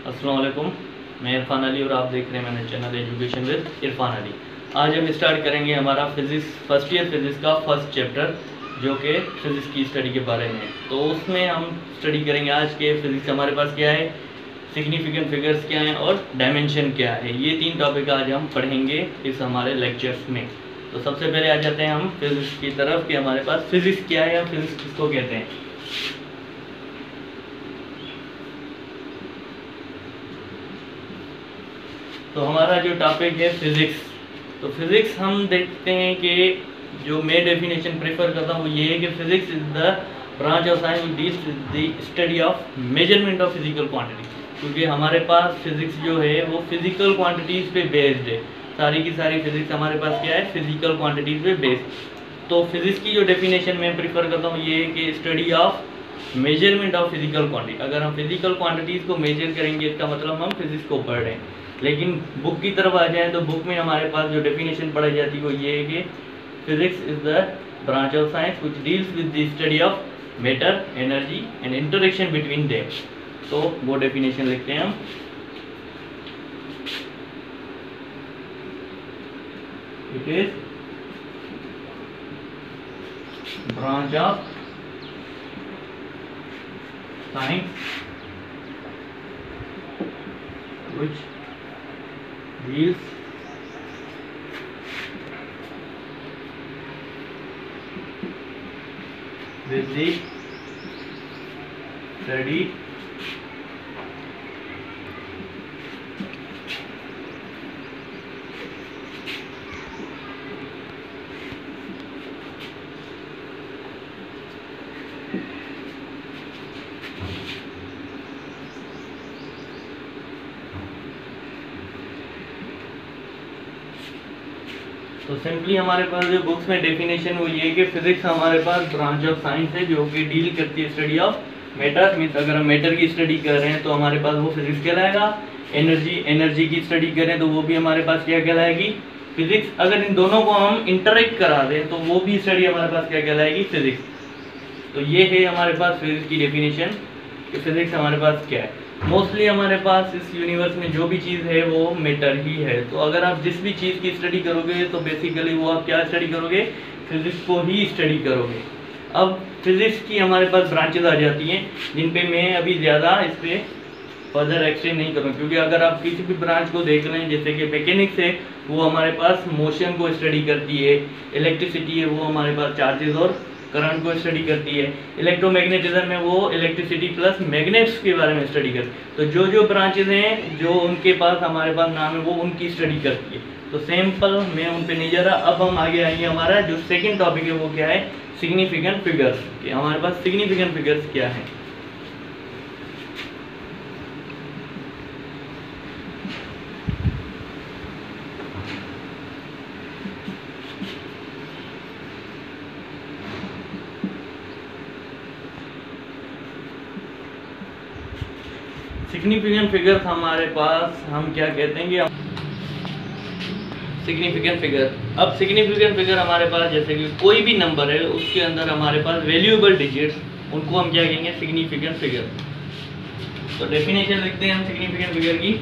अस्सलाम वालेकुम, मैं इरफान अली और आप देख रहे हैं मेरा channel education with Irfan Ali. आज हम स्टार्ट करेंगे हमारा फिज़िक्स फर्स्ट ईयर फिज़िक्स का फर्स्ट चैप्टर जो कि फिज़िक्स की स्टडी के बारे में। तो उसमें हम स्टडी करेंगे आज के फिज़िक्स हमारे पास क्या है, सिग्निफिकेंट फिगर्स क्या हैं और डायमेंशन क्या है। ये तीन टॉपिक आज हम पढ़ेंगे इस हमारे लेक्चर्स में। तो सबसे पहले आ जाते हैं हम फिज़िक्स की तरफ कि हमारे पास फिज़िक्स क्या है या फिज़िक्स किसको कहते हैं। तो हमारा जो टॉपिक है फिज़िक्स, तो फिज़िक्स हम देखते हैं कि जो मैं डेफिनेशन प्रेफर करता हूँ वो ये है कि physics is the branch of science which deals with the study of measurement of physical quantity. क्योंकि हमारे पास फिज़िक्स जो है वो फिजिकल क्वांटिटीज़ पे बेस्ड है। सारी की सारी फिज़िक्स हमारे पास क्या है, फिजिकल क्वांटिटीज़ पे बेस्ड। तो फिज़िक्स की जो डेफिनेशन मैं प्रेफर करता हूँ ये है कि study of measurement of physical quantity. अगर हम फिजिकल क्वांटिटीज़ को मेजर करेंगे इसका मतलब हम फिज़िक्स को पढ़ रहे हैं। लेकिन बुक की तरफ आ जाए तो बुक में हमारे पास जो डेफिनेशन पढ़ाई जाती है वो ये है कि physics is the branch of science which deals with the study of matter, energy and interaction between them. तो वो डेफिनेशन लिखते हैं हम। It is branch of science which deals with the study तो सिंपली हमारे पास जो बुक्स में definition वो ये है कि फिजिक्स हमारे पास ब्रांच ऑफ साइंस है जो कि डील करती है स्टडी ऑफ मैटर। मीन्स अगर हम मैटर की स्टडी कर रहे हैं तो हमारे पास वो फिजिक्स कहलाएगा। एनर्जी की स्टडी करें तो वो भी हमारे पास क्या कहलाएगी, फिजिक्स। अगर इन दोनों को हम इंटरेक्ट करा दें तो वो भी स्टडी हमारे पास क्या कहलाएगी, फिजिक्स। तो ये है हमारे पास फिजिक्स की डेफिनेशन कि फिजिक्स हमारे पास क्या है। मोस्टली हमारे पास इस यूनिवर्स में जो भी चीज़ है वो मैटर ही है। तो अगर आप जिस भी चीज़ की स्टडी करोगे तो बेसिकली वो आप क्या स्टडी करोगे, फिजिक्स को ही स्टडी करोगे। अब फिजिक्स की हमारे पास ब्रांचेज आ जाती हैं जिन पे मैं अभी ज़्यादा इस पर फर्दर एक्सटेंड नहीं करूँ, क्योंकि अगर आप किसी भी ब्रांच को देख रहे हैं जैसे कि मैकेनिक्स है वो हमारे पास मोशन को स्टडी करती है, इलेक्ट्रिसिटी है वो हमारे पास चार्जेस और करंट को स्टडी करती है, इलेक्ट्रोमैग्नेटिज्म में वो इलेक्ट्रिसिटी प्लस मैग्नेट्स के बारे में स्टडी करती है। तो जो जो ब्रांचेज हैं जो उनके पास हमारे पास नाम है वो उनकी स्टडी करती है। तो सैंपल मैं उन पे नहीं जा रहा। अब हम आगे आएंगे, हमारा जो सेकंड टॉपिक है वो क्या है, सिग्निफिकेंट फिगर्स। कि हमारे पास सिग्निफिकेंट फिगर्स क्या है। सिग्निफिकेंट फिगर्स हमारे पास हम क्या कहते हैं कि सिग्निफिकेंट फिगर। अब सिग्निफिकेंट फिगर हमारे पास जैसे कि कोई भी नंबर है उसके अंदर हमारे पास वैल्यूएबल डिजिट्स, उनको हम क्या कहेंगे, सिग्निफिकेंट फिगर। तो डेफिनेशन लिखते हैं हम सिग्निफिकेंट फिगर की।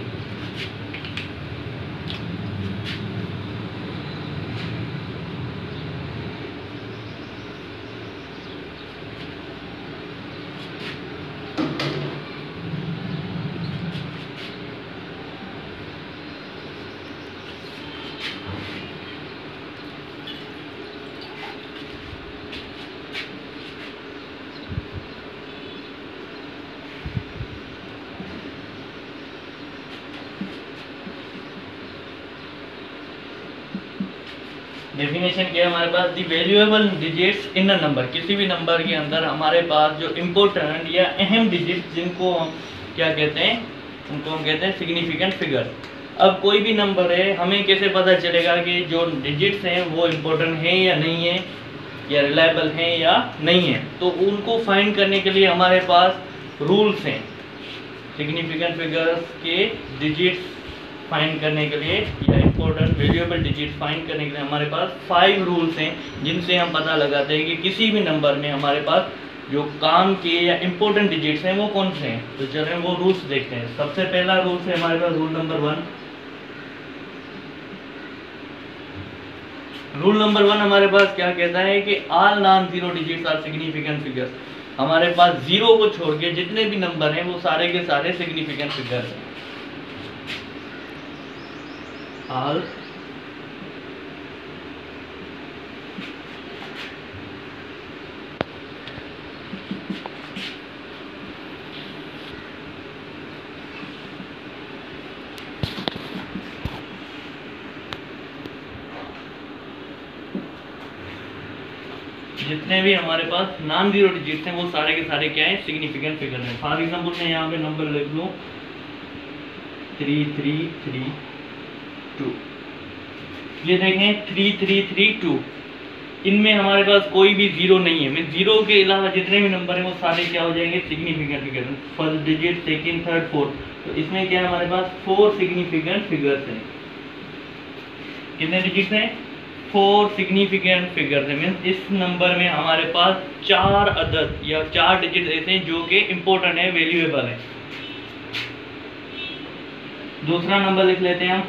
डेफिनेशन क्या है हमारे पास, the valuable digits in a number. किसी भी नंबर के अंदर हमारे पास जो इम्पोर्टेंट या अहम डिजिट्स जिनको हम क्या कहते हैं, उनको हम कहते हैं सिग्निफिकेंट फिगर। अब कोई भी नंबर है, हमें कैसे पता चलेगा कि जो डिजिट्स हैं वो इम्पोर्टेंट हैं या नहीं है, या रिलायबल हैं या नहीं है। तो उनको फाइंड करने के लिए हमारे पास रूल्स हैं। सिग्निफिकेंट फिगर्स के डिजिट्स फाइंड करने के लिए या इंपॉर्टेंट वेरिएबल डिजिट फाइंड करने के लिए हमारे पास 5 रूल्स हैं जिनसे हम पता लगाते हैं कि किसी भी नंबर में हमारे पास जो काम के या इम्पोर्टेंट डिजिट्स हैं वो कौन से हैं। तो चलें वो रूल्स देखते हैं। सबसे पहला रूल है हमारे पास रूल नंबर 1। रूल नंबर 1 हमारे पास क्या कहता है कि all non zero digits are significant figures. हमारे पास जीरो को छोड़ के जितने भी नंबर हैं वो सारे के सारे सिग्निफिकेंट फिगर्स हैं। ऑल जितने भी हमारे पास नॉन जीरो डिजिट्स हैं वो सारे के सारे क्या है, सिग्निफिकेंट फिगर हैं। फॉर एग्जांपल मैं यहाँ पे नंबर लिख लूँ 3332। ये देखें 3332, इनमें हमारे पास कोई भी जीरो नहीं है। मैं जीरो के अलावा जितने भी नंबर हैं वो सारे क्या हो जाएंगे, significant figure. First digit, second, third, fourth, तो इसमें क्या है हमारे पास 4 सिग्निफिकेंट फिगर्स हैं। कितने डिजिट्स हैं, 4 सिग्निफिकेंट फिगर्स हैं। मीन्स इस नंबर में हमारे पास 4 अदद या 4 डिजिट ऐसे हैं जो कि इंपॉर्टेंट है, वैल्यूएबल है। दूसरा नंबर लिख लेते हैं हम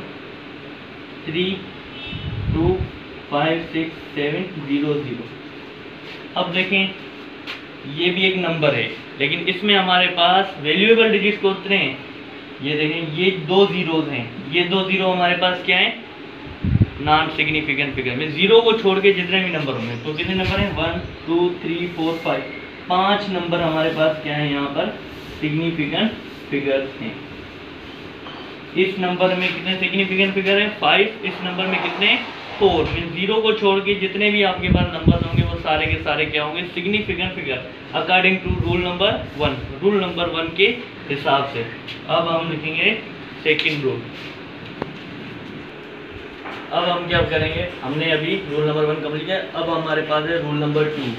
325670 0। अब देखें ये भी एक नंबर है, लेकिन इसमें हमारे पास वैल्यूएबल डिजिट्स कितने हैं, ये देखें ये 2 जीरोज हैं। ये 2 जीरो हमारे पास क्या है, नॉन सिग्निफिकेंट फिगर में। जीरो को छोड़ के जितने भी नंबर होंगे, तो कितने नंबर हैं 1 2 3 4 5, 5 नंबर हमारे पास क्या है यहाँ पर, सिग्निफिकेंट फिगर्स हैं। इस नंबर में कितने सिग्निफिकेंट फिगर है, 5। इस नंबर में कितने, 4। मीन जीरो को छोड़ के जितने भी आपके पास नंबर होंगे वो सारे के सारे क्या होंगे, significant figure, according to rule number 1, rule number 1 के हिसाब से। अब हम लिखेंगे सेकंड रूल। अब हम क्या करेंगे, हमने अभी रूल नंबर 1 कंप्लीट किया। अब हमारे पास है रूल नंबर 2।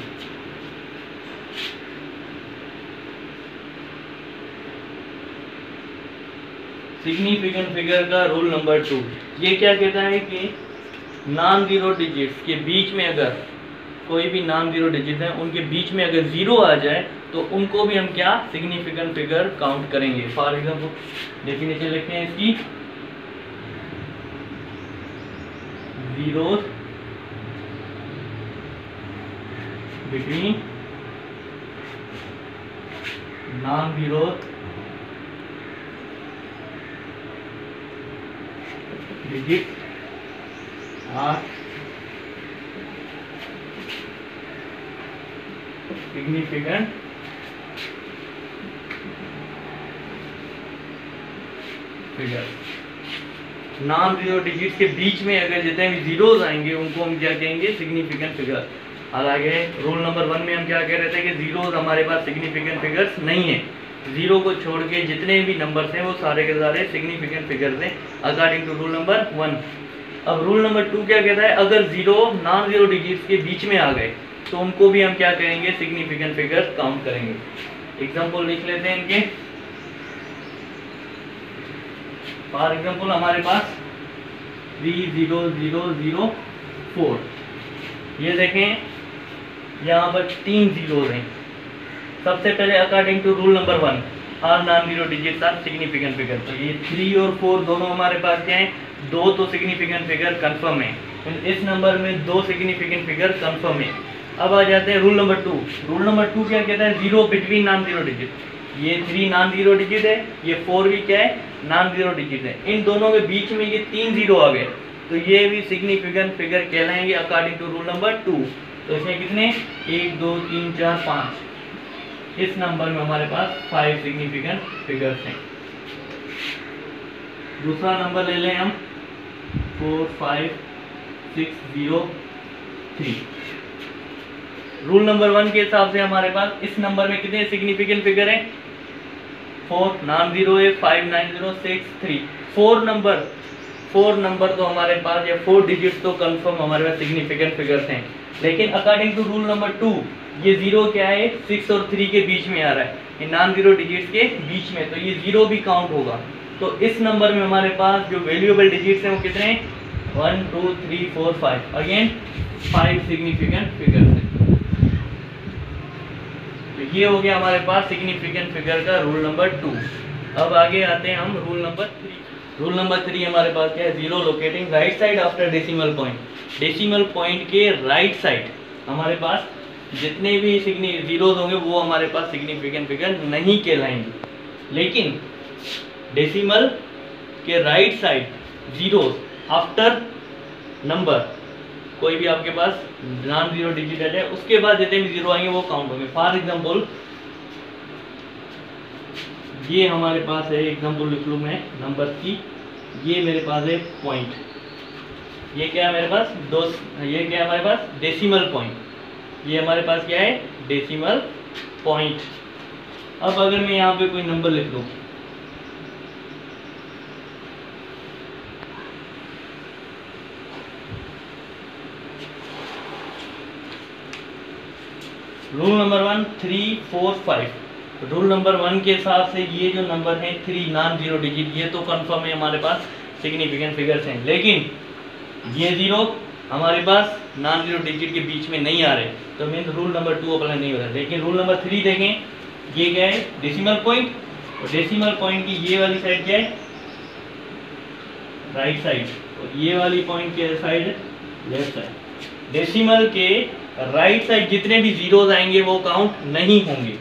सिग्निफिकेंट फिगर का रूल नंबर 2 ये क्या कहता है कि नॉन जीरो डिजिट्स के बीच में अगर कोई भी नॉन जीरो डिजिट है उनके बीच में अगर जीरो आ जाए तो उनको भी हम क्या, सिग्निफिकेंट फिगर काउंट करेंगे। फॉर एग्जाम्पल डेफिनेशन लिखते हैं इसकी, zeros between non-zero digits are significant figure। Non zero digit के बीच में अगर जितने भी जीरोज आएंगे उनको हम क्या कहेंगे, सिग्निफिकेंट फिगर। हालांकि रूल नंबर 1 में हम क्या कह रहे थे कि जीरोज हमारे पास सिग्निफिकेंट फिगर्स नहीं है। जीरो को छोड़ के जितने भी नंबर्स हैं वो सारे के सारे सिग्निफिकेंट फिगर्स हैं, अकॉर्डिंग टू रूल नंबर 1। अब रूल नंबर 2 क्या कहता है, अगर जीरो नॉन जीरो डिजिट्स के बीच में आ गए तो उनको भी हम क्या करेंगे, सिग्निफिकेंट फिगर्स काउंट करेंगे। एग्जाम्पल लिख लेते हैं इनके। फॉर एग्जाम्पल हमारे पास 30004, ये देखें यहाँ पर 3 जीरोज हैं। सबसे पहले according to rule number 1 all non zero digits are significant figure, तो ये 3 और 4 दोनों हमारे पास क्या है, 2 तो सिग्निफिकेंट फिगर कंफर्म है। इस नंबर में 2 सिग्निफिकेंट फिगर कंफर्म है। अब आ जाते हैं रूल नंबर 2। रूल नंबर 2 क्या कहता है, zero between non zero digit. ये 3 नॉन जीरो डिजिट है, ये 4 भी क्या है, नॉन जीरो डिजिट है। इन दोनों के बीच में ये 3 जीरो आ गए तो ये भी सिग्निफिकेंट फिगर कहलाएंगे अकॉर्डिंग टू रूल नंबर 2। तो इसमें कितने, 1 2 3 4 5, इस नंबर में हमारे पास 5 सिग्निफिकेंट फिगर्स हैं। दूसरा नंबर ले लें हम 45603। रूल नंबर 1 के हिसाब से हमारे पास इस नंबर में कितने सिग्निफिकेंट फिगर हैं, 4 नॉन जीरो है, 59063। 4 नंबर तो हमारे पास, या 4 डिजिट तो कंफर्म हमारे पास सिग्निफिकेंट फिगर्स हैं। लेकिन अकॉर्डिंग टू रूल नंबर 2 ये जीरो क्या है, 6 और 3 के बीच में आ रहा है, ये नॉन जीरो डिजिट्स के बीच में, तो ये जीरो भी काउंट होगा। तो इस नंबर में हमारे पास जो वैल्यूएबल डिजिट्स हैं वो कितने हैं, 1 2 3 4 5, अगेन 5 सिग्निफिकेंट फिगर्स हैं। ये हो गया हमारे पास सिग्निफिकेंट फिगर का रूल नंबर 2। अब आगे आते हैं हम रूल नंबर 3। रूल नंबर 3 हमारे पास क्या है, zero locating right side after decimal point. Decimal point के राइट साइड हमारे पास जितने भी जीरोज होंगे वो हमारे पास सिग्निफिकेंट फिगर नहीं कहलाएंगे, लेकिन डेसिमल के right side zeros after number, कोई भी आपके पास नॉन जीरो डिजिट है उसके बाद जितने भी जीरो आएंगे वो काउंट होंगे। फॉर एग्जांपल ये हमारे पास है, एग्जांपल लिख लूँ मैं नंबर की, ये मेरे पास है पॉइंट, ये क्या है मेरे पास ये क्या है हमारे पास डेसिमल पॉइंट, ये हमारे पास क्या है डेसिमल पॉइंट। अब अगर मैं यहाँ पे कोई नंबर लिख दूँ, रूल नंबर 1 3 4 5। रूल नंबर 1 के हिसाब से ये जो नंबर है 3 नॉन जीरो डिजिट, ये तो कंफर्म है हमारे पास सिग्निफिकेंट फिगर्स हैं, लेकिन ये जीरो हमारे पास नॉन जीरो डिजिट के बीच में नहीं आ रहे, तो मीन रूल नंबर 2 अप्लाई नहीं हो रहा। लेकिन रूल नंबर 3 देखें, ये क्या है डेसिमल पॉइंट, और डेसिमल पॉइंट की ये वाली साइड क्या है राइट साइड, और ये वाली पॉइंट के साइड लेफ्ट साइड। डेसिमल के राइट साइड जितने भी जीरोज आएंगे वो काउंट नहीं होंगे।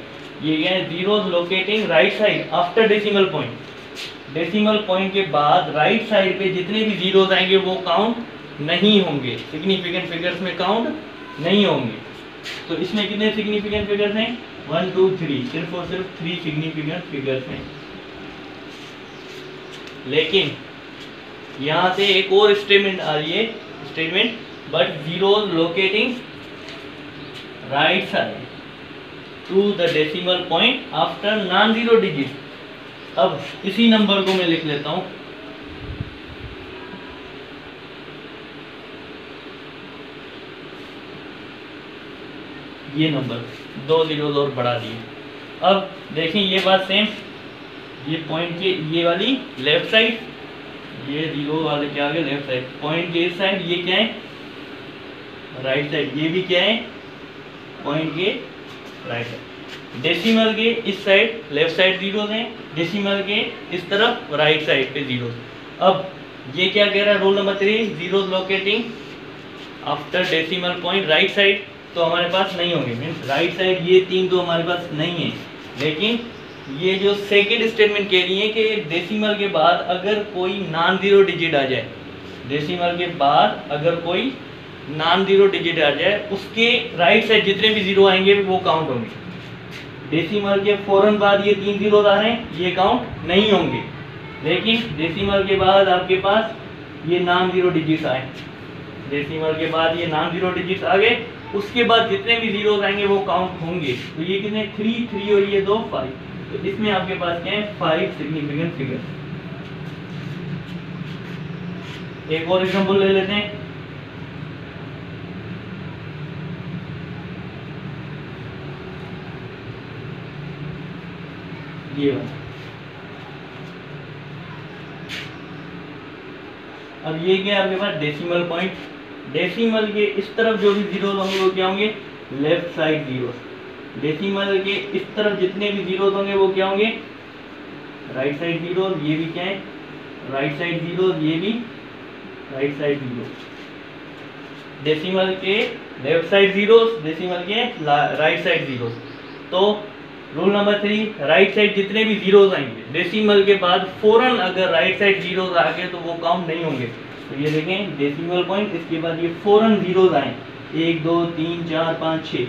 ये क्या है zeros locating right side after decimal point. Decimal point के बाद राइट साइड पे जितने भी जीरोज आएंगे वो काउंट नहीं होंगे, सिग्निफिकेंट फिगर्स में काउंट नहीं होंगे। तो इसमें कितने सिग्निफिकेंट फिगर्स हैं 1 2 3, सिर्फ और सिर्फ 3 सिग्निफिकेंट फिगर्स हैं। लेकिन यहाँ से एक और स्टेटमेंट आ रही है, statement but zeros locating right side to the decimal point after non zero digit. अब इसी नंबर को मैं लिख लेता हूं, ये नंबर 2 जीरोज और बढ़ा दिए। अब देखें ये बात सेम, ये पॉइंट के ये वाली लेफ्ट साइड, ये जीरो वाले क्या आ गए लेफ्ट साइड, पॉइंट के इस साइड ये क्या है राइट साइड, ये भी क्या है पॉइंट के राइट साइड। डेसिमल के इस साइड लेफ्ट साइड जीरोज हैं, डेसिमल के इस तरफ राइट साइड पे जीरोज। अब ये क्या कह रहा है rule number 3 zeros locating after decimal point right side, तो हमारे पास नहीं होंगे, मीन्स राइट साइड ये 3 तो हमारे पास नहीं है। लेकिन ये जो सेकेंड स्टेटमेंट कह रही है कि डेसिमल के बाद अगर कोई नॉन जीरो डिजिट आ जाए, डेसिमल के बाद अगर कोई नॉन जीरो डिजिट आ जाए उसके राइट साइड जितने भी जीरो आएंगे वो काउंट होंगे। डेसिमल के फौरन बाद ये 3 जीरो आ रहे हैं, ये काउंट नहीं होंगे। लेकिन डेसिमल के बाद आपके पास ये नॉन जीरो डिजिट आए, डेसिमल के बाद ये नॉन जीरो डिजिट आ गए, उसके बाद जितने भी जीरो आएंगे वो काउंट होंगे। तो ये कितने 3 3 और ये 2 5, तो इसमें आपके पास क्या है 5 सिग्निफिकेंट फिगर। एक और एग्जांपल ले लेते हैं, ये वाला। अब ये क्या है आपके पास डेसिमल पॉइंट, डेसिमल के इस तरफ जो भी जीरोज होंगे वो क्या होंगे लेफ्ट साइड जीरोज, डेसिमल के इस तरफ जितने भी जीरोज होंगे वो क्या होंगे राइट साइड जीरोज, ये भी क्या है राइट साइड जीरोज, ये भी राइट साइड जीरो। डेसिमल के लेफ्ट साइड जीरोज, डेसिमल के राइट साइड जीरोज। तो रूल नंबर 3 राइट साइड जितने भी जीरोज आएंगे डेसिमल के बाद फौरन अगर राइट साइड जीरोज आ गए तो वो काउंट नहीं होंगे। तो ये देखें डेसिमल पॉइंट, इसके बाद ये फौरन जीरोज आए 1 2 3 4 5 6,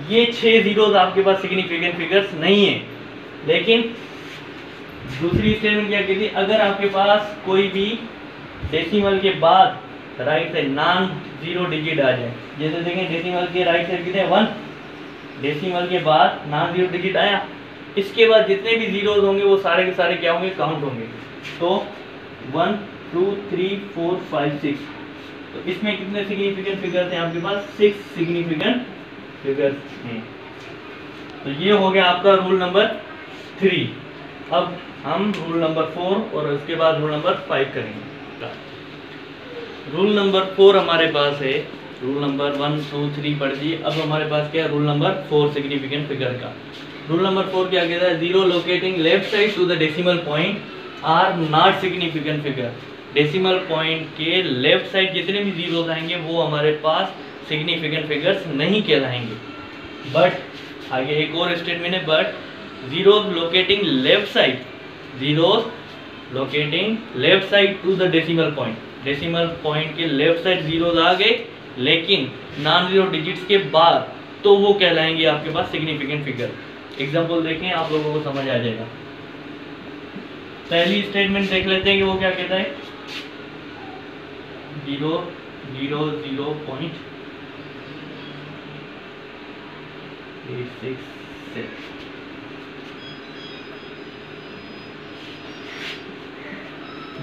ये 6 जीरोज आपके पास सिग्निफिकेंट फिगर्स नहीं है। लेकिन दूसरी स्टेटमेंट क्या कहती है, अगर आपके पास कोई भी डेसिमल के बाद right side non zero digit आ जाए, जैसे देखें डेसिमल के राइट साइड कितने 1, डेसिमल के बाद नॉन जीरो डिजिट आया, इसके बाद जितने भी जीरोज होंगे वो सारे के सारे क्या होंगे काउंट होंगे। तो 1 2 3 4 5 6, तो इसमें कितने सिग्निफिकेंट फिगर्स हैं आपके पास 6 सिग्निफिकेंट फिगर्स हैं। तो ये हो गया आपका रूल नंबर 3। अब हम रूल नंबर 4 और उसके बाद रूल नंबर 5 करेंगे। रूल नंबर 4 हमारे पास है रूल नंबर 1 2 3 पढ़ दिए। अब हमारे पास क्या है, रूल नंबर 4 सिग्निफिकेंट फिगर का। रूल नंबर 4 क्या कहता है, zero locating left side to the decimal point are not significant figure. Decimal point के लेफ्ट साइड जितने भी जीरोस आएंगे वो हमारे पास सिग्निफिकेंट फिगर्स नहीं कहलाएंगे। बट आगे एक और स्टेटमेंट है, but zeros locating left side, zeros locating left side to the decimal point, decimal point के लेफ्ट साइड जीरोस आ गए लेकिन नॉन जीरो डिजिट्स के बाद, तो वो कहलाएंगे आपके पास सिग्निफिकेंट फिगर। एग्जांपल देखें, आप लोगों को समझ आ जाएगा। पहली स्टेटमेंट देख लेते हैं कि वो क्या कहता है, 0.867।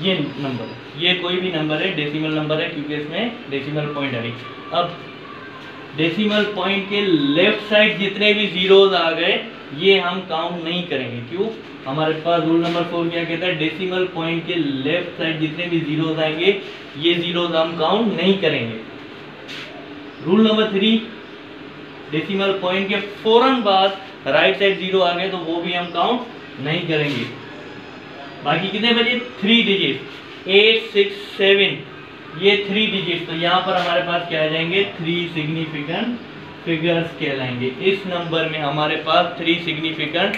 ये नंबर, ये कोई भी नंबर है, डेसिमल नंबर है क्योंकि इसमें डेसिमल पॉइंट है। अब डेसिमल पॉइंट के लेफ्ट साइड जितने भी जीरोस आ गए ये हम काउंट नहीं करेंगे। क्यों, हमारे पास रूल नंबर 4 क्या कहता है, डेसिमल पॉइंट के लेफ्ट साइड जितने भी जीरोस आएंगे ये जीरोस हम काउंट नहीं करेंगे। रूल नंबर 3, डेसिमल पॉइंट के फौरन बाद राइट साइड जीरो आ गए तो वो भी हम काउंट नहीं करेंगे। बाकी कितने बचे, 3 डिजिट 8 6 7, ये 3 डिजिट, तो यहाँ पर हमारे पास क्या आ जाएंगे, 3 सिग्निफिकेंट फिगर्स कहलाएंगे। इस नंबर में हमारे पास 3 सिग्निफिकेंट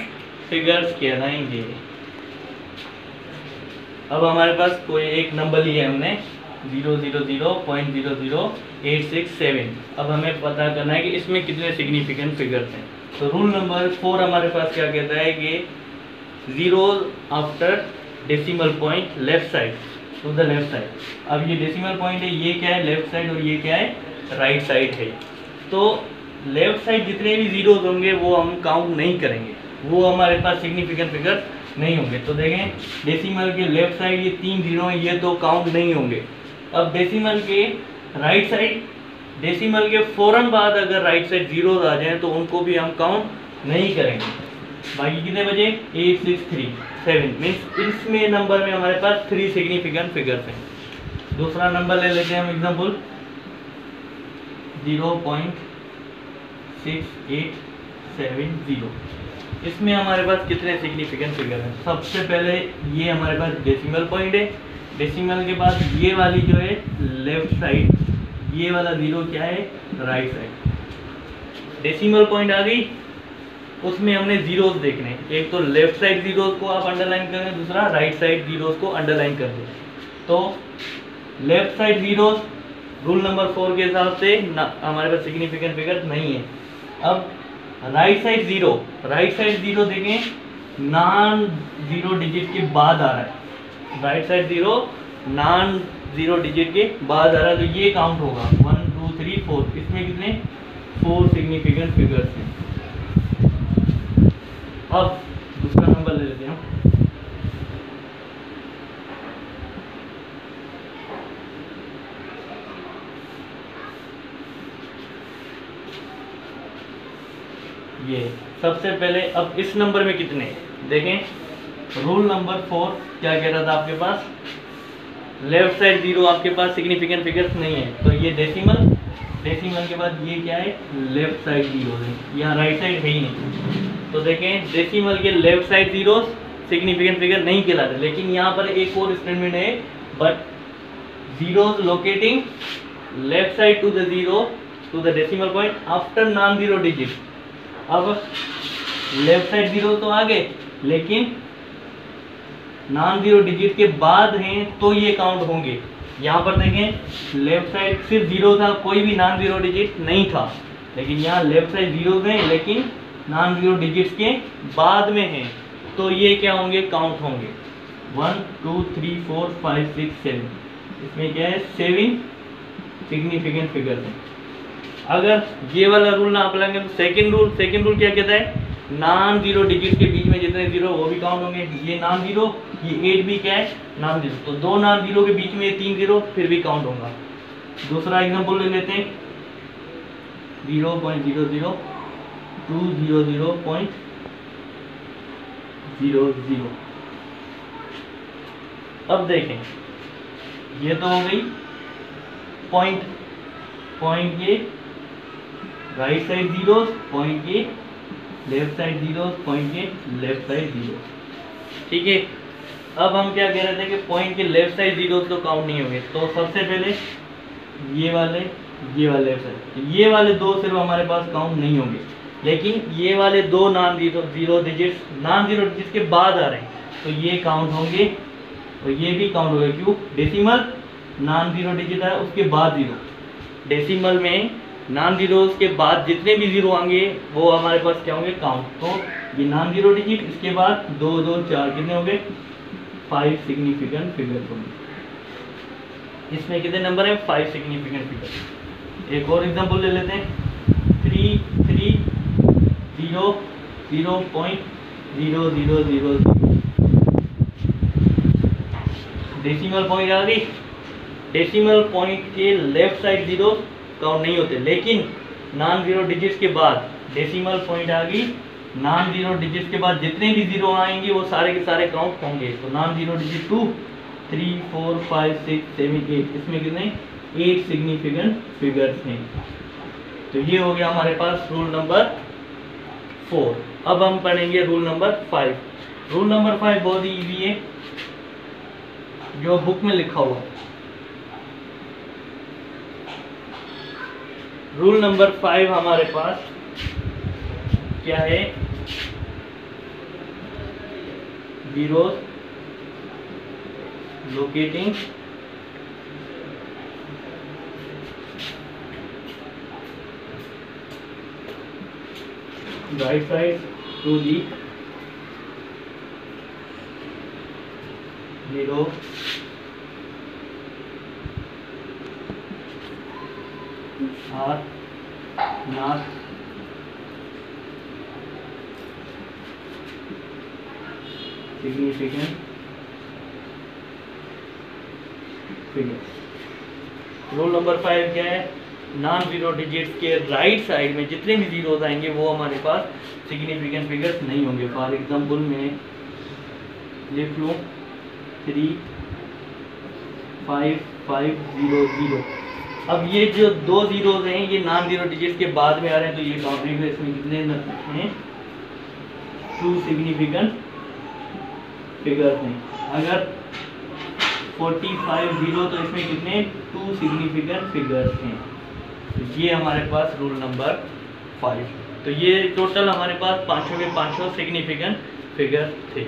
फिगर्स कहलाएंगे। अब हमारे पास कोई एक नंबर लिया हमने 000.00867। अब हमें पता करना है कि इसमें कितने सिग्निफिकेंट फिगर्स हैं। तो रूल नंबर 4 हमारे पास क्या कहता है कि zero after decimal point left side to the left side. अब ये डेसिमल पॉइंट है, ये क्या है लेफ्ट साइड और ये क्या है राइट साइड है। तो लेफ्ट साइड जितने भी जीरोस होंगे वो हम काउंट नहीं करेंगे, वो हमारे पास सिग्निफिकेंट फिगर नहीं होंगे। तो देखें डेसिमल के लेफ्ट साइड ये 3 जीरो हैं, ये तो काउंट नहीं होंगे। अब डेसिमल के राइट साइड, डेसिमल के फौरन बाद अगर राइट साइड जीरोस आ जाएं तो उनको भी हम काउंट नहीं करेंगे। बाकी कितने बजे, 8 6 3 7, मीन्स इसमें नंबर में हमारे पास 3 सिग्निफिकेंट फिगर्स हैं। दूसरा नंबर ले लेते हैं हम, एग्जांपल 0.6870। इसमें हमारे पास कितने सिग्निफिकेंट फिगर हैं। सबसे पहले ये हमारे पास डेसिमल पॉइंट है, डेसिमल के बाद ये वाली जो है लेफ्ट साइड, ये वाला जीरो क्या है राइट साइड। डेसिमल पॉइंट आ गई, उसमें हमने जीरोस देखने हैं। एक तो लेफ्ट साइड जीरोस को आप अंडरलाइन करें, दूसरा राइट साइड जीरोस को अंडरलाइन कर दें। तो left side zeros rule number 4 के हिसाब से हमारे पास सिग्निफिकेंट फिगर नहीं है। अब right side zero, right side zero देखें नॉन जीरो डिजिट के बाद आ रहा है, right side zero non zero digit के बाद आ रहा है, तो ये काउंट होगा 1 2 3 4। इसमें कितने 4 सिग्निफिकेंट फिगर्स हैं। अब दूसरा नंबर ले लेते हैं हम, ये सबसे पहले। अब इस नंबर में कितने देखें, रूल नंबर 4 क्या कह रहा था आपके पास, लेफ्ट साइड जीरो आपके पास सिग्निफिकेंट फिगर्स नहीं है, तो ये डेसिमल, डेसिमल के बाद ये क्या है लेफ्ट साइड जीरो है, यहाँ राइट साइड है ही नहीं। तो देखें डेसिमल के left side zero significant figure नहीं कहलाते, लेकिन यहाँ पर एक और स्टेटमेंट है, but zeros locating left side to the zero to the decimal point after non zero digit. अब लेफ्ट साइड जीरो तो आ गए लेकिन नॉन जीरो डिजिट के बाद हैं तो ये काउंट होंगे। यहाँ पर देखें लेफ्ट साइड सिर्फ जीरो था, कोई भी नॉन जीरो डिजिट नहीं था, लेकिन यहाँ लेफ्ट साइड जीरो हैं लेकिन नॉन जीरो डिजिट्स के बाद में हैं, तो ये क्या होंगे काउंट होंगे 1 2 3 4 5 6 7। इसमें क्या है 7 सिग्निफिकेंट फिगर है। अगर ये वाला रूल ना अप्लाई करें तो सेकंड रूल क्या कहता है, नॉन जीरो डिजिट के बीच में जितने जीरो वो भी काउंट होंगे। ये नॉन जीरो, ये 8 भी क्या है नॉन जीरो, तो 2 नॉन जीरो के बीच में 3 जीरो फिर भी काउंट होगा। दूसरा एग्जांपल ले लेते हैं 0.00200.00। अब देखें ये तो हो गई पॉइंट, पॉइंट के राइट साइड जीरोस, पॉइंट के लेफ्ट साइड जीरोस, पॉइंट के लेफ्ट साइड जीरोस। ठीक है, अब हम क्या कह रहे थे कि पॉइंट के लेफ्ट साइड जीरोस तो काउंट नहीं होंगे। तो सबसे पहले ये वाले लेफ्ट साइड, ये वाले दो सिर्फ हमारे पास काउंट नहीं होंगे, लेकिन ये वाले दो नॉन जीरो डिजिट्स के बाद आ रहे हैं तो ये काउंट होंगे, और ये भी काउंट होगा। क्यों? डेसिमल नॉन जीरो डिजिट है उसके बाद जीरो, डेसिमल में नॉन जीरो के बाद जितने भी जीरो आएंगे वो हमारे पास क्या होंगे? काउंट। तो ये नॉन जीरो डिजिट, इसके बाद 2 2 4 कितने हो गए? 5 सिग्निफिकेंट फिगर्स होंगे। इसमें कितने नंबर है? 5 सिग्निफिकेंट फिगर। एक और एग्जांपल ले लेते हैं, 3 3 0 0.0000। डेसिमल पॉइंट आ गई। डेसिमल पॉइंट के लेफ्ट साइड जीरो काउंट नहीं होते, लेकिन नॉन जीरो डिजिट्स के बाद डेसिमल पॉइंट आ गई, नॉन जीरो डिजिट्स के बाद जितने भी जीरो आएंगे वो सारे के सारे काउंट होंगे। तो नॉन जीरो डिजिट 2 3 4 5 6 7 8, इसमें कितने? 8 सिग्निफिकेंट फिगर्स हैं। तो ये हो गया हमारे पास रूल नंबर 4। अब हम पढ़ेंगे रूल नंबर 5। रूल नंबर 5 बहुत ही इजी है, जो बुक में लिखा हुआ है। रूल नंबर 5 हमारे पास क्या है? Zeros locating right side to the zero are not significant figures। Rule number 5 क्या है? नॉन जीरो डिजिट्स के राइट साइड में जितने भी जीरोस आएंगे वो हमारे पास सिग्निफिकेंट फिगर्स नहीं होंगे। फॉर एग्जांपल में लिख लूँ 3 5 5 0 0। अब ये जो दो जीरोस हैं ये नॉन जीरो डिजिट्स के बाद में आ रहे हैं, तो ये काउंटिंग में इसमें कितने हैं? 2 सिग्निफिकेंट फिगर्स हैं। अगर 45 0 तो इसमें कितने? 2 सिग्निफिकेंट फिगर्स हैं। तो ये हमारे पास रूल नंबर 5। तो ये टोटल हमारे पास 500 के 500 सिग्निफिकेंट फिगर थे।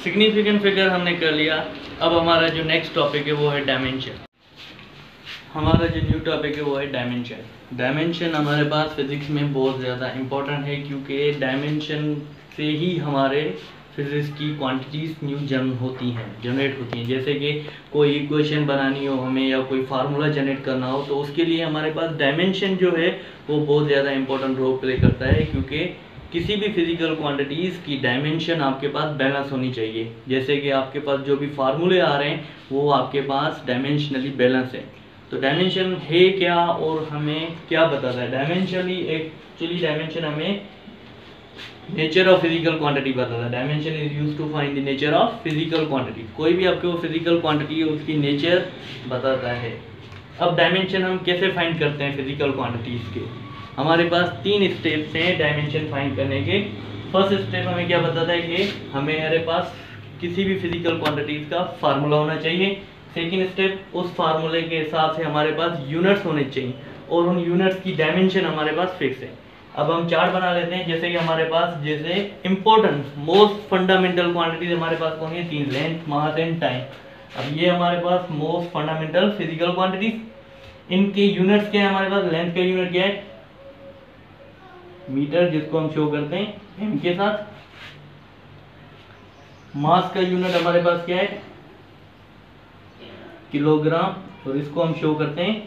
सिग्निफिकेंट फिगर हमने कर लिया। अब हमारा जो नेक्स्ट टॉपिक है वो है डायमेंशन। हमारा जो न्यू टॉपिक है वो है डायमेंशन। डायमेंशन हमारे पास फिजिक्स में बहुत ज़्यादा इम्पोर्टेंट है, क्योंकि डायमेंशन से ही हमारे फिजिक्स की क्वांटिटीज़ न्यू जनरेट होती हैं। जैसे कि कोई इक्वेशन बनानी हो हमें या कोई फार्मूला जनरेट करना हो, तो उसके लिए हमारे पास डायमेंशन जो है वो बहुत ज़्यादा इंपॉर्टेंट रोल प्ले करता है, क्योंकि किसी भी फिजिकल क्वांटिटीज़ की डायमेंशन आपके पास बैलेंस होनी चाहिए। जैसे कि आपके पास जो भी फार्मूले आ रहे हैं वो आपके पास डायमेंशनली बैलेंस है। तो डायमेंशन है क्या और हमें क्या बताता है? डायमेंशन हमें नेचर ऑफ फिजिकल क्वांटिटी बताता है। Dimension is used to find the nature of physical quantity. कोई भी आपके वो फिजिकल क्वांटिटी है उसकी नेचर बताता है। अब डायमेंशन हम कैसे फाइंड करते हैं फिजिकल क्वांटिटीज़ के? हमारे पास 3 स्टेप्स हैं डायमेंशन फाइंड करने के। फर्स्ट स्टेप हमें क्या बताता है कि हमारे पास किसी भी फिजिकल क्वांटिटीज़ का फार्मूला होना चाहिए। सेकेंड स्टेप, उस फार्मूले के हिसाब से हमारे पास यूनिट्स होने चाहिए और उन यूनिट्स की डायमेंशन हमारे पास फिक्स है। अब हम चार्ट बना लेते हैं। जैसे कि हमारे पास जैसे इंपॉर्टेंट मोस्ट फंडामेंटल क्वांटिटीज हमारे पास कौन है? 3, लेंथ, मास एंड टाइम। अब ये हमारे पास मोस्ट फंडामेंटल फिजिकल क्वांटिटीज। इनके यूनिट्स क्या है हमारे पास? लेंथ का यूनिट क्या है? मीटर, जिसको हम शो करते हैं एम के साथ। मास का यूनिट हमारे पास क्या है? किलोग्राम, और इसको हम शो करते हैं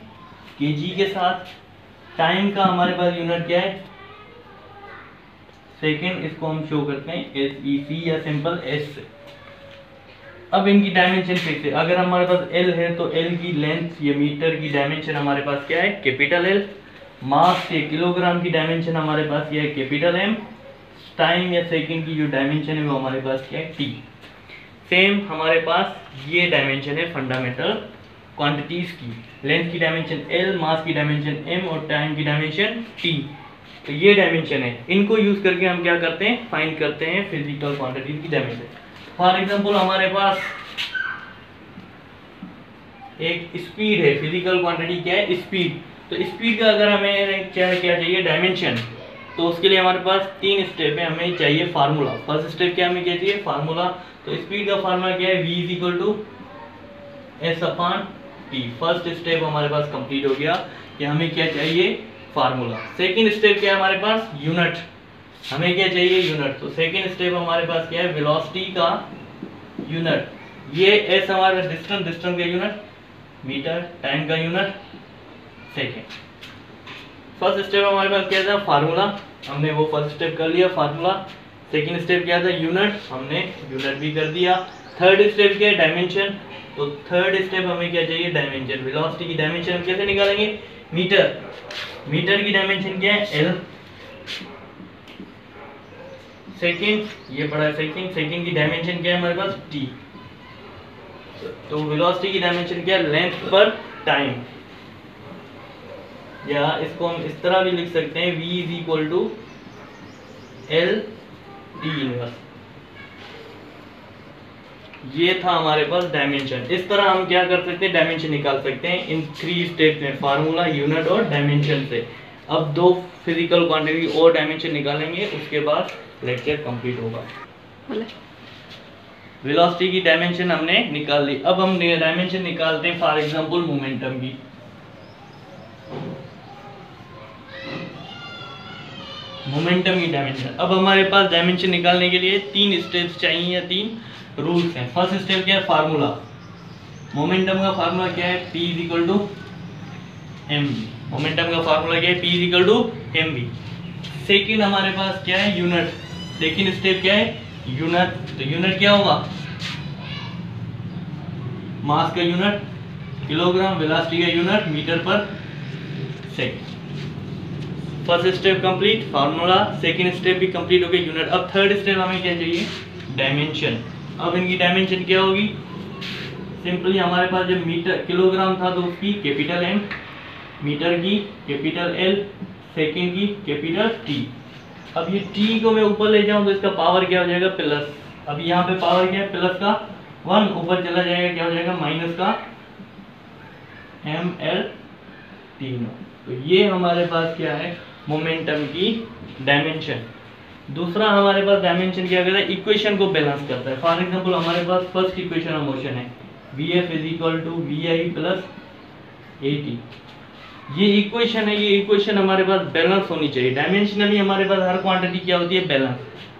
केजी के साथ। टाइम का हमारे पास यूनिट क्या है? सेकेंड, इसको हम शो करते हैं SEC या सिंपल S से। अब इनकी डायमेंशन फिक्स है। अगर हमारे पास L है तो L की लेंथ या मीटर की डायमेंशन हमारे पास क्या है? Capital L। मास से किलोग्राम की डायमेंशन हमारे पास क्या है? Capital M। टाइम या सेकेंड की जो डायमेंशन है वो हमारे पास क्या है? T। सेम हमारे पास ये डायमेंशन है फंडामेंटल क्वांटिटीज की, लेंथ की डायमेंशन L, मास की डायमेंशन M और टाइम की डायमेंशन T। तो ये डायमेंशन है, इनको यूज करके हम क्या करते हैं, फाइंड करते हैं फिजिकल क्वांटिटी की डायमेंशन। फॉर एग्जांपल हमारे पास एक स्पीड है, फिजिकल क्वांटिटी क्या है, स्पीड। तो स्पीड का अगर हमें क्या चाहिए, डायमेंशन, तो उसके लिए हमारे पास 3 स्टेप है, हमें चाहिए फार्मूला। फर्स्ट स्टेप क्या हमें क्या चाहिए, फार्मूला। तो स्पीड का फार्मूला क्या है, v = s/t। फर्स्ट स्टेप हमारे पास कंप्लीट हो गया कि हमें क्या चाहिए, फार्मूला। सेकंड स्टेप क्या है हमारे पास, यूनिट, हमें क्या चाहिए, यूनिट। तो सेकंड स्टेप हमारे पास क्या है, वेलोसिटी का यूनिट। ये s हमारा डिस्टेंस, डिस्टेंस का यूनिट मीटर, टाइम का यूनिट सेकंड। फर्स्ट स्टेप हमारे पास क्या था, फार्मूला, हमने वो फर्स्ट स्टेप कर लिया, फार्मूला। सेकंड स्टेप क्या था, यूनिट, हमने यूनिट भी कर दिया। थर्ड स्टेप क्या है, डायमेंशन। तो थर्ड स्टेप हमें क्या चाहिए, डायमेंशन। वेलोसिटी की डायमेंशन हम कैसे निकालेंगे, मीटर, मीटर की डायमेंशन क्या है, L। सेकंड, ये पड़ा है सेकंड, सेकंड की डायमेंशन क्या है हमारे पास, T। तो वेलोसिटी की डायमेंशन क्या है, लेंथ पर टाइम, या इसको हम इस तरह भी लिख सकते हैं, v = L T इनवर्स। ये था हमारे पास डायमेंशन। इस तरह हम क्या कर सकते हैं, डायमेंशन निकाल सकते हैं इन 3 स्टेप्स में, फार्मूला, यूनिट और डायमेंशन से। अब 2 फिजिकल क्वांटिटी और डायमेंशन निकालेंगे, उसके बाद लेक्चर कंप्लीट होगा। वेलोसिटी की डायमेंशन हमने निकाल ली। अब हम डायमेंशन निकालते हैं फॉर एग्जांपल मोमेंटम की। मोमेंटम की डायमेंशन, अब हमारे पास डायमेंशन निकालने के लिए 3 स्टेप्स चाहिए या 3 रूल्स हैं। फर्स्ट स्टेप क्या है, फार्मूला। मोमेंटम का फार्मूला क्या है, P = mv। मोमेंटम का फार्मूला क्या है, P = mv। सेकंड हमारे पास क्या है, यूनिट। सेकंड स्टेप क्या है, यूनिट। तो यूनिट क्या होगा, मास का यूनिट किलोग्राम, वेलोसिटी का unit metre per second. First step complete, formula. Second step भी कंप्लीट हो गया, यूनिट। अब थर्ड स्टेप हमें क्या चाहिए, डायमेंशन। अब इनकी डायमेंशन क्या होगी, सिंपली हमारे पास जब मीटर किलोग्राम था तो उसकी कैपिटल M, मीटर की कैपिटल L, सेकंड की कैपिटल T। अब ये T को मैं ऊपर ले जाऊं तो इसका पावर क्या हो जाएगा, प्लस। अब यहाँ पे पावर क्या है, प्लस का 1, ऊपर चला जाएगा क्या हो जाएगा, माइनस का mL T। तो ये हमारे पास क्या है, मोमेंटम की डायमेंशन। दूसरा हमारे पास डायमेंशन क्या करता है, इक्वेशन को बैलेंस करता है। फॉर एग्जांपल हमारे पास फर्स्ट इक्वेशन ऑफ मोशन है, Vf = Vi + At। ये इक्वेशन है, ये इक्वेशन हमारे पास बैलेंस होनी चाहिए। डायमेंशनली हमारे पास हर क्वांटिटी क्या होती है, बैलेंस।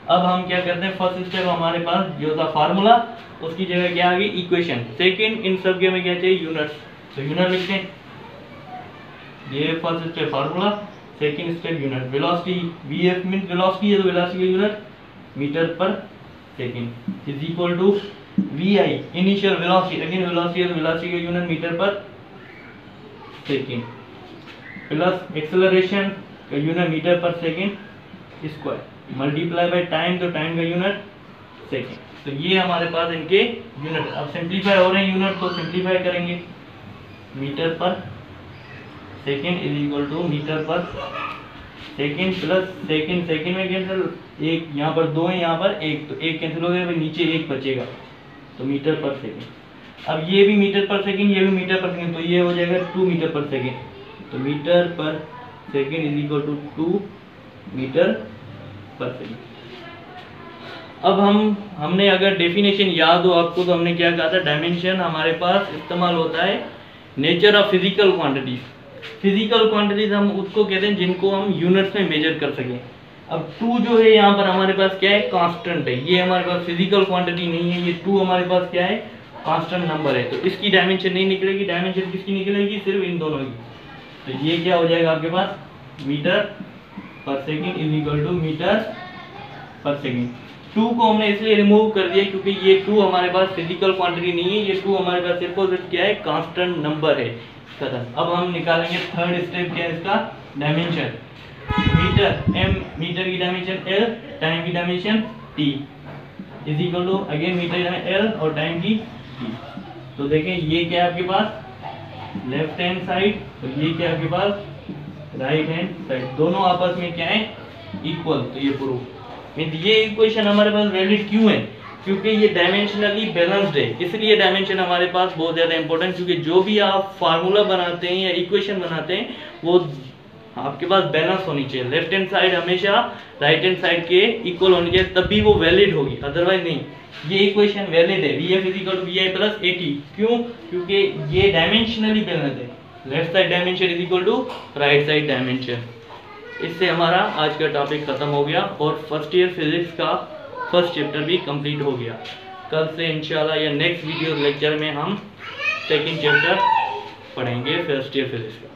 अब हम क्या करते हैं, फर्स्ट स्टेप हमारे पास जो था फार्मूला, उसकी जगह क्या आ गई, इक्वेशन। सेकंड, इन सब के हमें क्या चाहिए, यूनिट्स। तो यूनिट लिखते हैं, ये first step formula, second step unit. Velocity, Vf means velocity है, तो वेलोसिटी का unit metre per second is equal to Vi initial velocity, again velocity है तो वेलोसिटी का unit metre per second, plus acceleration का unit metre per second square, multiply by time, तो time का unit second. तो ये हमारे पास इनके यूनिट। अब सिंपलीफाई हो रहे हैं यूनिट, तो सिंपलीफाई करेंगे, metre per second is equal to metre per second plus second, second में कैंसिल, एक यहाँ पर 2 है, यहाँ पर 1, तो 1 कैंसिल हो गया, फिर नीचे 1 बचेगा, तो मीटर पर सेकंड। अब ये भी मीटर पर सेकंड, ये भी मीटर पर सेकंड, तो ये हो जाएगा 2 मीटर पर सेकंड। तो metre per second is equal to 2 metre per second. अब हमने अगर डेफिनेशन याद हो आपको, तो हमने क्या कहा था, डायमेंशन हमारे पास इस्तेमाल होता है nature of physical quantities. Physical quantities हम उसको कहते हैं जिनको हम यूनिट्स में मेजर कर सकें। अब 2 जो है यहाँ पर हमारे पास क्या है, कांस्टेंट है, ये हमारे पास फिजिकल क्वांटिटी नहीं है, ये 2 हमारे पास क्या है, कांस्टेंट नंबर है, तो इसकी डायमेंशन नहीं निकलेगी। डायमेंशन किसकी निकलेगी, सिर्फ इन दोनों की। तो ये क्या हो जाएगा आपके पास, metre per second is equal to metre per second. 2 को हमने इसलिए रिमूव कर दिया क्योंकि ये 2 हमारे पास फिजिकल क्वांटिटी नहीं है, ये 2 हमारे पास सिर्फ और सिर्फ क्या है, कांस्टेंट नंबर है। अब हम निकालेंगे थर्ड स्टेप, क्या है इसका, डायमेंशन। मीटर m, मीटर की डायमेंशन L, टाइम की dimension T is equal to again metre की डायमेंशन L और टाइम की T। तो देखें ये क्या है आपके पास, लेफ्ट हैंड साइड, और ये क्या आपके पास राइट हैंड साइड, दोनों आपस में क्या है इक्वल। तो ये प्रूफ मीन ये इक्वेशन हमारे पास वैलिड क्यों है, क्योंकि ये डायमेंशनली बैलेंस्ड है। इसलिए डायमेंशन हमारे पास बहुत ज़्यादा इंपॉर्टेंट, क्योंकि जो भी आप फार्मूला बनाते हैं या इक्वेशन बनाते हैं वो आपके पास बैलेंस होनी चाहिए। लेफ्ट हैंड साइड हमेशा राइट हैंड साइड के इक्वल होनी चाहिए, तभी वो वैलिड होगी, अदरवाइज नहीं। ये इक्वेशन वैलिड है, VF = VI + AT। क्यों? क्योंकि ये डायमेंशनली बैलेंस्ड है, left side dimension = right side dimension. इससे हमारा आज का टॉपिक खत्म हो गया और फर्स्ट ईयर फिजिक्स का फर्स्ट चैप्टर भी कंप्लीट हो गया। कल से इंशाल्लाह या नेक्स्ट वीडियो लेक्चर में हम सेकंड चैप्टर पढ़ेंगे फर्स्ट ईयर फिजिक्स का।